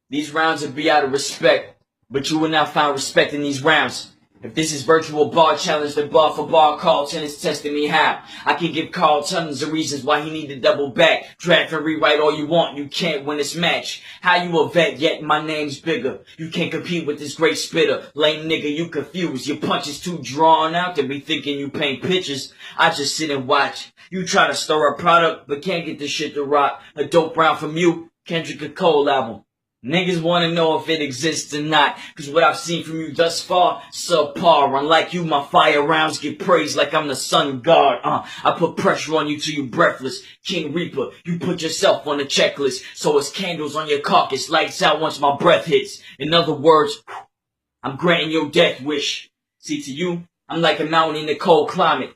These rounds would be out of respect, but you will not find respect in these rounds. If this is virtual bar challenge, then bar for bar, Carlton is testing me how. I can give Carl tons of reasons why he need to double back. Draft and rewrite all you want, you can't win this match. How you a vet, yet my name's bigger. You can't compete with this great spitter. Lame nigga, you confused. Your punch is too drawn out to be thinking you paint pictures. I just sit and watch. You try to stir a product, but can't get this shit to rock. A dope round from you, Kendrick a Cole album. Niggas wanna know if it exists or not, cause what I've seen from you thus far, subpar. Unlike you, my fire rounds get praised like I'm the sun god. I put pressure on you till you breathless. King Reaper, you put yourself on the checklist, so it's candles on your carcass, lights out once my breath hits. In other words, I'm granting your death wish. See, to you, I'm like a mountain in the cold climate.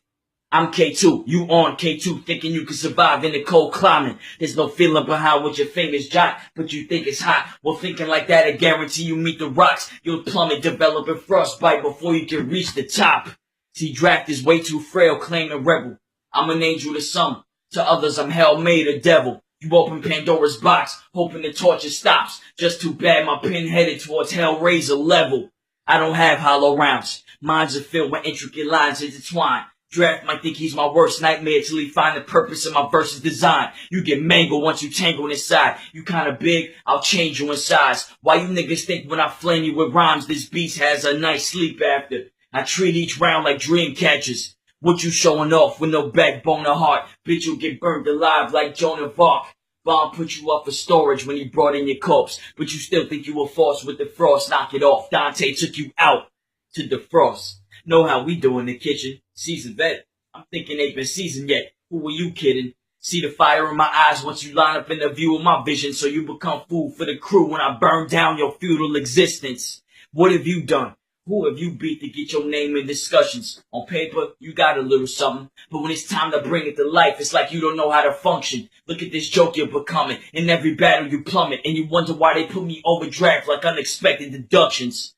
I'm K2, you on K2, thinking you can survive in the cold climate. There's no feeling behind what your fingers jot, but you think it's hot. Well, thinking like that, I guarantee you meet the rocks. You'll plummet, developing frostbite before you can reach the top. See, draft is way too frail, claim the rebel. I'm an angel to some, to others I'm hell made a devil. You open Pandora's box, hoping the torture stops. Just too bad my pen headed towards Hellraiser level. I don't have hollow rounds, minds are filled with intricate lines intertwined. Draft might think he's my worst nightmare till he find the purpose of my verse's design. You get mangled once you tangle inside. You kinda big, I'll change you in size. Why you niggas think when I flame you with rhymes, this beast has a nice sleep after? I treat each round like dream catchers. What you showing off with no backbone or heart? Bitch, you'll get burned alive like Joan of Arc. Bomb put you up for storage when he brought in your corpse, but you still think you were forced with the frost. Knock it off. Dante took you out to defrost. Know how we do in the kitchen. Seasoned vet. I'm thinking ain't been seasoned yet. Who were you kidding? See the fire in my eyes once you line up in the view of my vision, so you become food for the crew when I burn down your feudal existence. What have you done? Who have you beat to get your name in discussions? On paper, you got a little something, but when it's time to bring it to life, it's like you don't know how to function. Look at this joke you're becoming. In every battle you plummet, and you wonder why they put me over draft like unexpected deductions.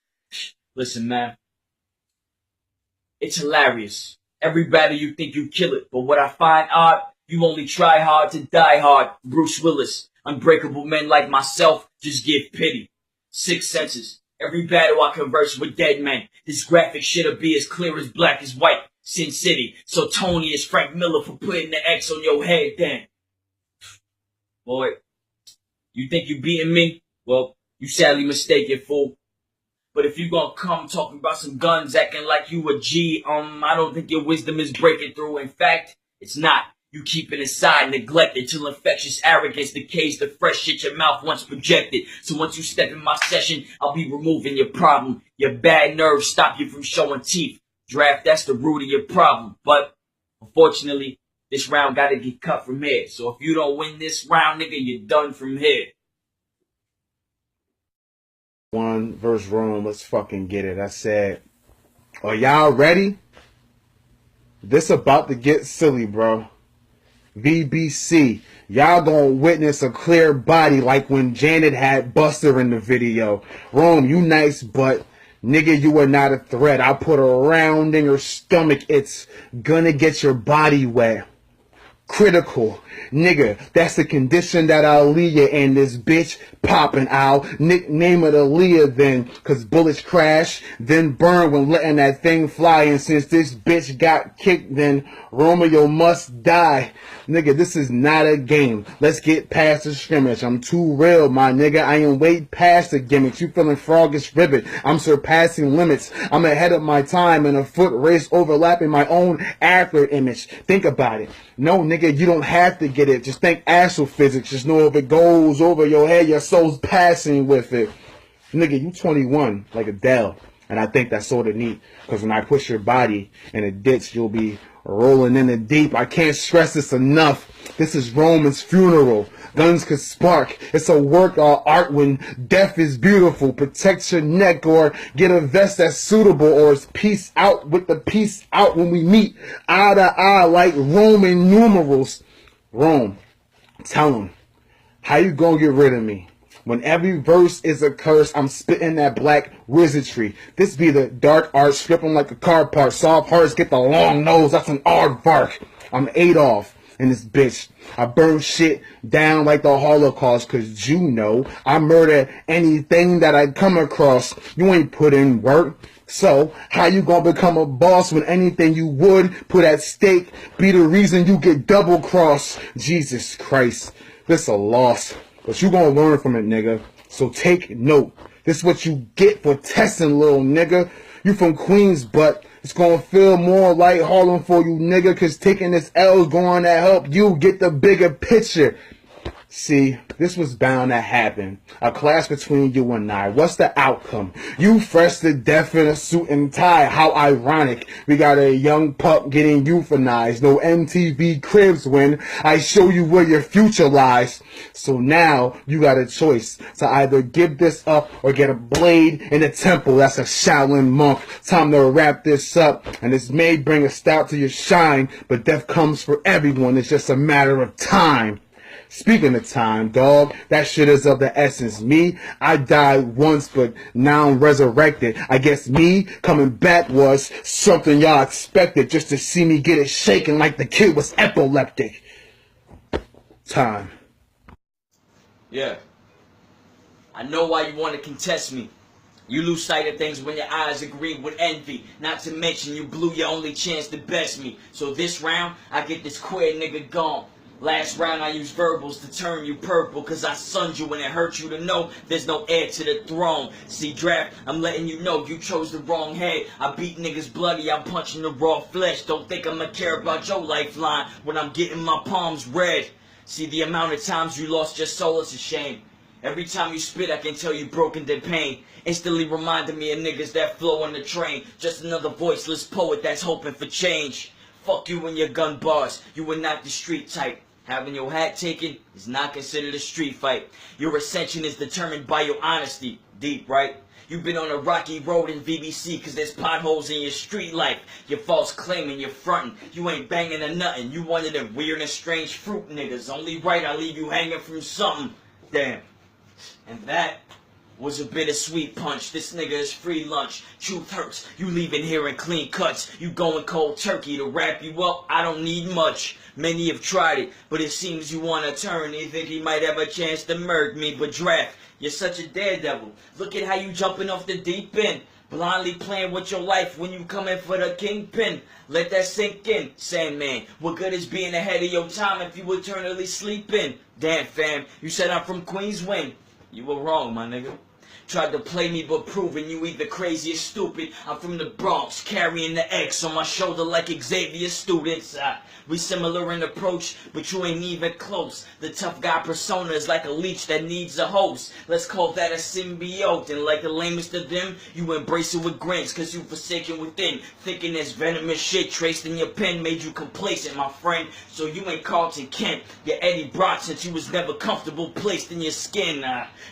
Listen, man. It's hilarious. Every battle you think you kill it, but what I find odd, you only try hard to die hard. Bruce Willis. Unbreakable men like myself just give pity. Six senses. Every battle I converse with dead men. This graphic shit'll be as clear as black as white. Sin City. So Tony is Frank Miller for putting the X on your head then. Boy, you think you beating me? Well, you sadly mistaken, fool. But if you gonna come talking about some guns, acting like you a G, I don't think your wisdom is breaking through. In fact, it's not. You keep it inside, neglected, till infectious arrogance decays the fresh shit your mouth once projected. So once you step in my session, I'll be removing your problem. Your bad nerves stop you from showing teeth. Draft, that's the root of your problem. But, unfortunately, this round gotta get cut from here. So if you don't win this round, nigga, you're done from here. One versus Rome, let's fucking get it. I said, are y'all ready? This about to get silly, bro. VBC, y'all gonna witness a clear body like when Janet had Buster in the video. Rome, you nice, but nigga, you are not a threat. I put a round in your stomach. It's gonna get your body wet. Critical. Nigga, that's the condition that I'll leave you in. This bitch poppin'. I'll nickname it Aaliyah then, cause bullets crash, then burn when letting that thing fly. And since this bitch got kicked, then Romeo must die. Nigga, this is not a game. Let's get past the scrimmage. I'm too real, my nigga. I ain't way past the gimmicks. You feeling froggish ribbit. I'm surpassing limits. I'm ahead of my time in a foot race overlapping my own actor image. Think about it. No, nigga, you don't have to get it. Just think astrophysics. Just know if it goes over your head, your soul's passing with it. Nigga, you 21, like Adele. And I think that's sort of neat. Because when I push your body in a ditch, you'll be rolling in the deep. I can't stress this enough. This is Roman's funeral. Guns could spark. It's a work of art when death is beautiful. Protect your neck or get a vest that's suitable, or it's peace out with the peace out when we meet eye to eye like Roman numerals. Rome, tell him, how you gonna get rid of me? When every verse is a curse, I'm spitting that black wizardry. This be the dark art, stripping like a car part. Soft hearts get the long nose, that's an aardvark. I'm Adolf, in this bitch. I burn shit down like the Holocaust, cause you know I murder anything that I come across. You ain't put in work. So, how you gonna become a boss when anything you would put at stake be the reason you get double-crossed? Jesus Christ, this a loss. But you gonna learn from it, nigga. So take note. This is what you get for testing, little nigga. You from Queens, but it's gonna feel more like Harlem for you, nigga, cause taking this L is going to help you get the bigger picture. See, this was bound to happen. A clash between you and I. What's the outcome? You fresh to death in a suit and tie. How ironic. We got a young pup getting euthanized. No MTV Cribs when I show you where your future lies. So now you got a choice to either give this up or get a blade in the temple. That's a Shaolin monk. Time to wrap this up. And this may bring a stop to your shine, but death comes for everyone. It's just a matter of time. Speaking of time, dog, that shit is of the essence. Me, I died once, but now I'm resurrected. I guess me coming back was something y'all expected, just to see me get it shaken like the kid was epileptic. Time. Yeah. I know why you want to contest me. You lose sight of things when your eyes agree with envy. Not to mention you blew your only chance to best me. So this round, I get this queer nigga gone. Last round I used verbals to turn you purple, cause I sunned you and it hurt you to know there's no heir to the throne. See, draft, I'm letting you know you chose the wrong head. I beat niggas bloody, I'm punching the raw flesh. Don't think I'ma care about your lifeline when I'm getting my palms red. See, the amount of times you lost your soul is a shame. Every time you spit I can tell you broken than pain. Instantly reminding me of niggas that flow on the train. Just another voiceless poet that's hoping for change. Fuck you and your gun bars, you were not the street type. Having your hat taken is not considered a street fight. Your ascension is determined by your honesty. Deep, right? You've been on a rocky road in VBC cause there's potholes in your street life. Your false claiming, you're frontin'. You ain't banging or nothing. You one of them weird and strange fruit niggas. Only right I leave you hanging from something. Damn. And that was a bittersweet punch. This nigga is free lunch. Truth hurts. You leaving here in clean cuts. You going cold turkey to wrap you up. I don't need much. Many have tried it, but it seems you want to turn. They think he might have a chance to murk me, but draft, you're such a daredevil. Look at how you jumping off the deep end. Blindly playing with your life when you come in for the kingpin. Let that sink in, Sandman. What good is being ahead of your time if you eternally sleeping? Damn, fam, you said I'm from Queens Wing. You were wrong, my nigga. Tried to play me but proving you either crazy or stupid. I'm from the Bronx, carrying the X on my shoulder like Xavier students. We similar in approach, but you ain't even close. The tough guy persona is like a leech that needs a host. Let's call that a symbiote. And like the lamest of them, you embrace it with grins, cause you forsaken within. Thinking this venomous shit traced in your pen made you complacent, my friend. So you ain't Carlton Kent, you're Eddie Brock since you was never comfortable placed in your skin.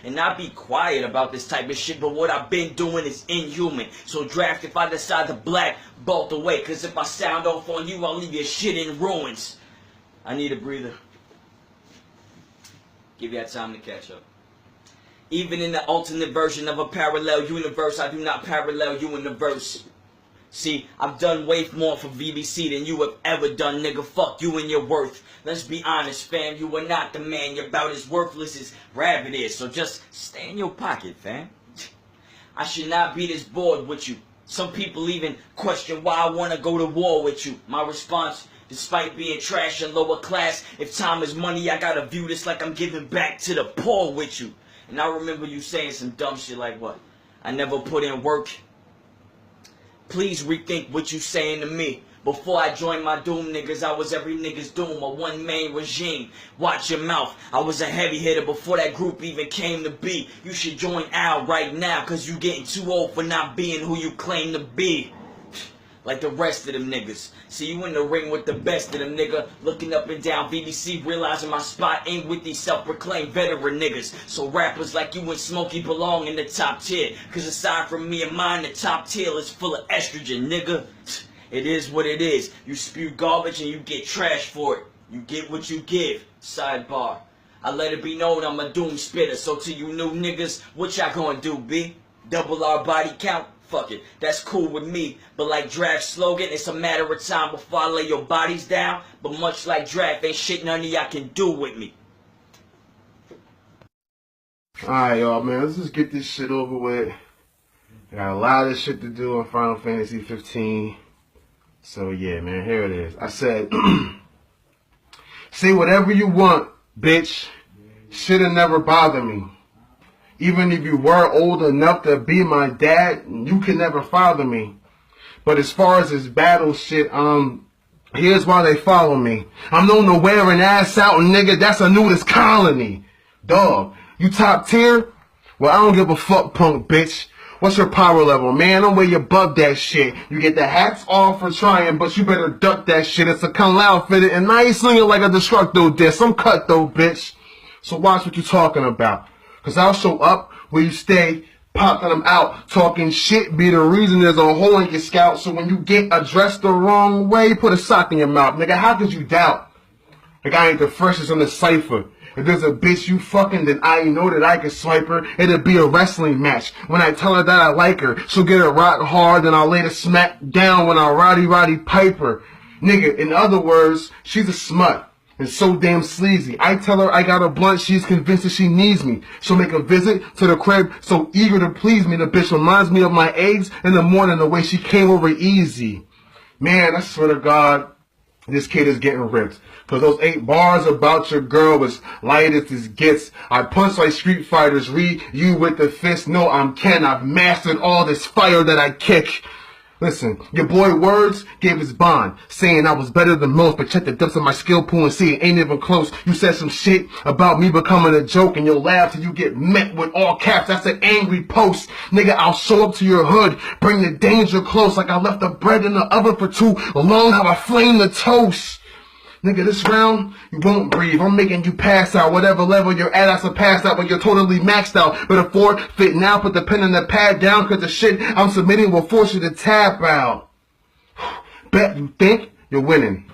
And I be quiet about this type of shit, but what I've been doing is inhuman. So draft, if I decide to black, bolt away, cause if I sound off on you, I'll leave your shit in ruins. I need a breather. Give that time to catch up. Even in the alternate version of a parallel universe, I do not parallel you in the verse. See, I've done way more for VBC than you have ever done, nigga. Fuck you and your worth. Let's be honest, fam. You are not the man. You're about as worthless as Rabbit is. So just stay in your pocket, fam. I should not be this bored with you. Some people even question why I want to go to war with you. My response, despite being trash and lower class, if time is money, I gotta view this like I'm giving back to the poor with you. And I remember you saying some dumb shit like what? I never put in work. Please rethink what you saying to me. Before I joined my doom niggas, I was every nigga's doom, a one-man regime. Watch your mouth, I was a heavy hitter before that group even came to be. You should join Al right now, cause you getting too old for not being who you claim to be. Like the rest of them niggas. See you in the ring with the best of them, nigga. Looking up and down VBC, realizing my spot ain't with these self-proclaimed veteran niggas. So rappers like you and Smokey belong in the top tier. Cause aside from me and mine, the top tier is full of estrogen, nigga. It is what it is. You spew garbage and you get trash for it. You get what you give. Sidebar. I let it be known I'm a doom spitter. So to you new niggas, what y'all gonna do, B? Double our body count? Fuck it, that's cool with me. But like Draft's slogan, it's a matter of time before I lay your bodies down. But much like Draft, ain't shit none of y'all can do with me. Alright, y'all, man, let's just get this shit over with. I got a lot of shit to do on Final Fantasy 15. So, yeah, man, here it is. I said, say whatever you want, bitch. Shit'll never bother me. Even if you were old enough to be my dad, you can never father me. But as far as this battle shit, here's why they follow me. I'm known to wear an ass out, nigga. That's a nudist colony. Dog, you top tier? Well, I don't give a fuck, punk bitch. What's your power level, man? I'm way above that shit. You get the hats off for trying, but you better duck that shit. It's a Kung Lao fitted, and I ain't slinging like a Destructo disc. I'm cut though, bitch. So watch what you talking about. Cause I'll show up where you stay, popping them out, talking shit be the reason there's a hole in your scalp. So when you get addressed the wrong way, put a sock in your mouth. Nigga, how could you doubt? Like I ain't the freshest on the cipher. If there's a bitch you fucking, then I know that I can swipe her. It'll be a wrestling match. When I tell her that I like her, she'll get her rock hard, then I'll lay the smack down when I roddy pipe her. Nigga, in other words, she's a smut. And so damn sleazy. I tell her I got a blunt, she's convinced that she needs me. She'll make a visit to the crib, so eager to please me. The bitch reminds me of my eggs in the morning, the way she came over easy. Man, I swear to God, this kid is getting ripped. Cause those 8 bars about your girl was light as this gets. I punch like Street Fighters, read you with the fist. No, I'm Ken, I've mastered all this fire that I kick. Listen, your boy Words gave his bond, saying I was better than most, but check the depths of my skill pool and see it ain't even close. You said some shit about me becoming a joke, and you'll laugh till you get met with all caps. That's an angry post. Nigga, I'll show up to your hood, bring the danger close, like I left the bread in the oven for too long, how I flame the toast. Nigga, this round, you won't breathe. I'm making you pass out. Whatever level you're at, I surpass out, but you're totally maxed out. But a forfeit now, put the pen and the pad down, cause the shit I'm submitting will force you to tap out. Bet you think you're winning.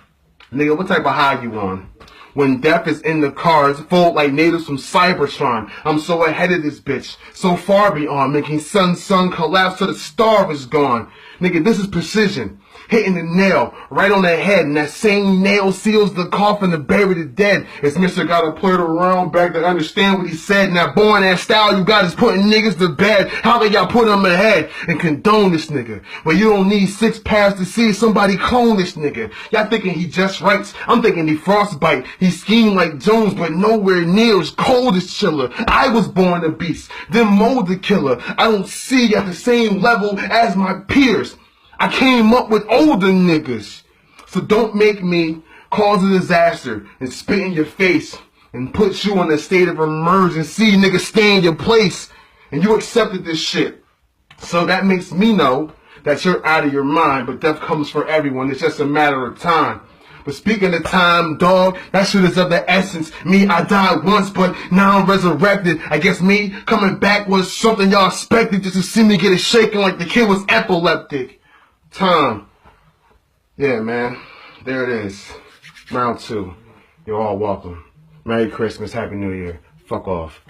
Nigga, what type of high you on? When death is in the cards, fold like natives from Cybertron. I'm so ahead of this bitch, so far beyond, making sun collapse till the star is gone. Nigga, this is precision. Hitting the nail right on the head, and that same nail seals the coffin to bury the dead. It's Mr. Gotta play it around back to understand what he said. And that born ass style you got is putting niggas to bed. How can y'all put him ahead and condone this nigga? Well, you don't need 6 paths to see somebody clone this nigga. Y'all thinking he just writes. I'm thinking he frostbite. He schemed like Jones, but nowhere near as cold as Chiller. I was born a beast, then mold the killer. I don't see at the same level as my peers. I came up with older niggas. So don't make me cause a disaster and spit in your face and put you in a state of emergency. Nigga, stay in your place. And you accepted this shit. So that makes me know that you're out of your mind. But death comes for everyone. It's just a matter of time. But speaking of time, dog, that shit is of the essence. Me, I died once, but now I'm resurrected. I guess me coming back was something y'all expected, just to see me get it shaking like the kid was epileptic. Time. Yeah, man. There it is. Round 2. You're all welcome. Merry Christmas. Happy New Year. Fuck off.